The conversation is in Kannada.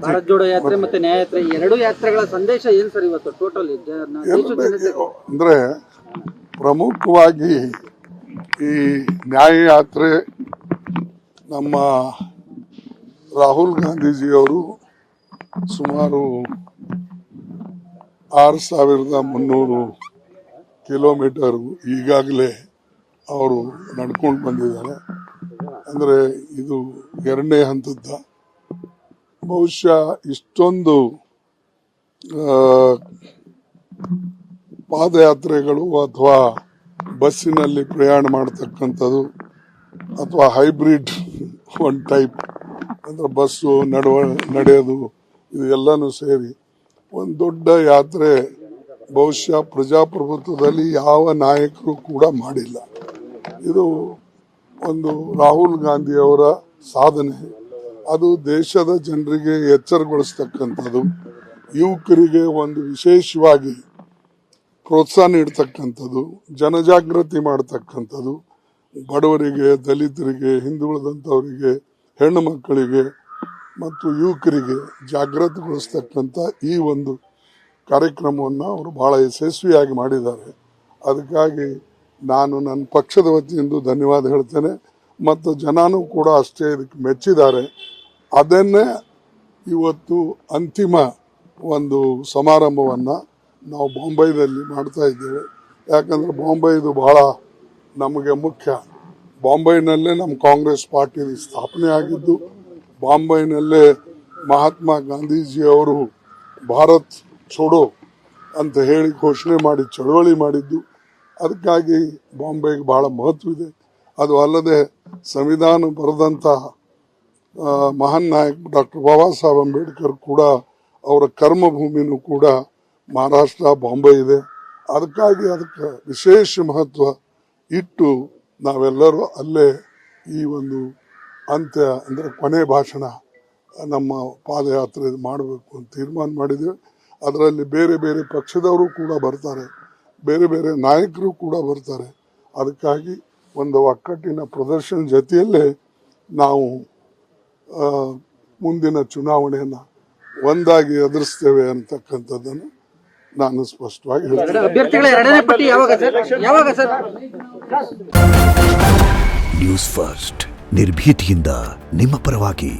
ಭಾರತ್ ಜೋಡೋ ಯಾತ್ರೆ ಮತ್ತೆ ನ್ಯಾಯ ಯಾತ್ರೆ ಎರಡು ಯಾತ್ರೆಗಳ ಸಂದೇಶ ಏನ್ ಸರ್ ಇವತ್ತು ಟೋಟಲ್ ಅಂದ್ರೆ ಪ್ರಮುಖವಾಗಿ ಈ ನ್ಯಾಯ ಯಾತ್ರೆ ನಮ್ಮ ರಾಹುಲ್ ಗಾಂಧೀಜಿಯವರು ಸುಮಾರು 6,300 ಕಿಲೋಮೀಟರ್ ಈಗಾಗಲೇ ಅವರು ನಡ್ಕೊಂಡು ಬಂದಿದ್ದಾರೆ. ಅಂದರೆ ಇದು 2ನೇ ಹಂತದ. ಬಹುಶಃ ಇಷ್ಟೊಂದು ಪಾದಯಾತ್ರೆಗಳು ಅಥವಾ ಬಸ್ಸಿನಲ್ಲಿ ಪ್ರಯಾಣ ಮಾಡತಕ್ಕಂಥದ್ದು ಅಥವಾ ಹೈಬ್ರಿಡ್ ಒನ್ ಟೈಪ್ ಅಂದ್ರೆ ಬಸ್ಸು ನಡೆಯೋದು ಇದು ಎಲ್ಲನೂ ಸೇರಿ ಒಂದು ದೊಡ್ಡ ಯಾತ್ರೆ ಬಹುಶಃ ಪ್ರಜಾಪ್ರಭುತ್ವದಲ್ಲಿ ಯಾವ ನಾಯಕರು ಕೂಡ ಮಾಡಿಲ್ಲ. ಇದು ಒಂದು ರಾಹುಲ್ ಗಾಂಧಿ ಅವರ ಸಾಧನೆ. ಅದು ದೇಶದ ಜನರಿಗೆ ಎಚ್ಚರಗೊಳಿಸ್ತಕ್ಕಂಥದ್ದು, ಯುವಕರಿಗೆ ಒಂದು ವಿಶೇಷವಾಗಿ ಪ್ರೋತ್ಸಾಹ ನೀಡತಕ್ಕಂಥದ್ದು, ಜನಜಾಗೃತಿ ಮಾಡತಕ್ಕಂಥದ್ದು, ಬಡವರಿಗೆ, ದಲಿತರಿಗೆ, ಹಿಂದುಳಿದಂಥವರಿಗೆ, ಹೆಣ್ಣು ಮಕ್ಕಳಿಗೆ ಮತ್ತು ಯುವಕರಿಗೆ ಜಾಗೃತಿಗೊಳಿಸ್ತಕ್ಕಂಥ ಈ ಒಂದು ಕಾರ್ಯಕ್ರಮವನ್ನು ಅವರು ಬಹಳ ಯಶಸ್ವಿಯಾಗಿ ಮಾಡಿದ್ದಾರೆ. ಅದಕ್ಕಾಗಿ ನಾನು ನನ್ನ ಪಕ್ಷದ ವತಿಯಿಂದ ಧನ್ಯವಾದ ಹೇಳ್ತೇನೆ ಮತ್ತು ಜನನೂ ಕೂಡ ಅಷ್ಟೇ ಇದಕ್ಕೆ ಮೆಚ್ಚಿದ್ದಾರೆ. ಅದನ್ನೇ ಇವತ್ತು ಅಂತಿಮ ಒಂದು ಸಮಾರಂಭವನ್ನು ನಾವು ಬಾಂಬೆದಲ್ಲಿ ಮಾಡ್ತಾ ಇದ್ದೇವೆ. ಯಾಕಂದರೆ ಬಾಂಬೆದು ಬಹಳ ನಮಗೆ ಮುಖ್ಯ. ಬಾಂಬೆನಲ್ಲೇ ನಮ್ಮ ಕಾಂಗ್ರೆಸ್ ಪಾರ್ಟಿ ಸ್ಥಾಪನೆ ಆಗಿದ್ದು, ಬಾಂಬೆನಲ್ಲೇ ಮಹಾತ್ಮ ಗಾಂಧೀಜಿಯವರು ಭಾರತ್ ಛೋಡೋ ಅಂತ ಹೇಳಿ ಘೋಷಣೆ ಮಾಡಿ ಚಳವಳಿ ಮಾಡಿದ್ದು. ಅದಕ್ಕಾಗಿ ಬಾಂಬೆಗೆ ಬಹಳ ಮಹತ್ವವಿದೆ. ಅದು ಅಲ್ಲದೆ ಸಂವಿಧಾನ ಬರೆದಂಥ ಮಹಾನ್ ನಾಯಕ ಡಾಕ್ಟರ್ ಬಾಬಾ ಸಾಹೇಬ್ ಅಂಬೇಡ್ಕರ್ ಕೂಡ ಅವರ ಕರ್ಮಭೂಮಿನೂ ಕೂಡ ಮಹಾರಾಷ್ಟ್ರ ಬಾಂಬೆ ಇದೆ. ಅದಕ್ಕಾಗಿ ಅದಕ್ಕೆ ವಿಶೇಷ ಮಹತ್ವ ಇಟ್ಟು ನಾವೆಲ್ಲರೂ ಅಲ್ಲೇ ಈ ಒಂದು ಅಂತ್ಯ ಅಂದರೆ ಕೊನೆ ಭಾಷಣ ನಮ್ಮ ಪಾದಯಾತ್ರೆ ಮಾಡಬೇಕು ಅಂತ ತೀರ್ಮಾನ ಮಾಡಿದ್ದೇವೆ. ಅದರಲ್ಲಿ ಬೇರೆ ಬೇರೆ ಪಕ್ಷದವರು ಕೂಡ ಬರ್ತಾರೆ, ಬೇರೆ ಬೇರೆ ನಾಯಕರು ಕೂಡ ಬರ್ತಾರೆ. ಅದಕ್ಕಾಗಿ ಒಂದು ಒಕ್ಕಟ್ಟಿನ ಪ್ರದರ್ಶನ ಜೊತೆಯಲ್ಲೇ ನಾವು ಮುಂದಿನ ಚುನಾವಣೆಯನ್ನು ಒಂದಾಗಿ ಎದುರಿಸ್ತೇವೆ ಅಂತಕ್ಕಂಥದ್ದನ್ನು ನಾನು ಸ್ಪಷ್ಟವಾಗಿ ಹೇಳ್ತೇನೆ. ನ್ಯೂಸ್ ಫಸ್ಟ್ ನಿರ್ಭೀತಿಯಿಂದ ನಿಮ್ಮ ಪರವಾಗಿ.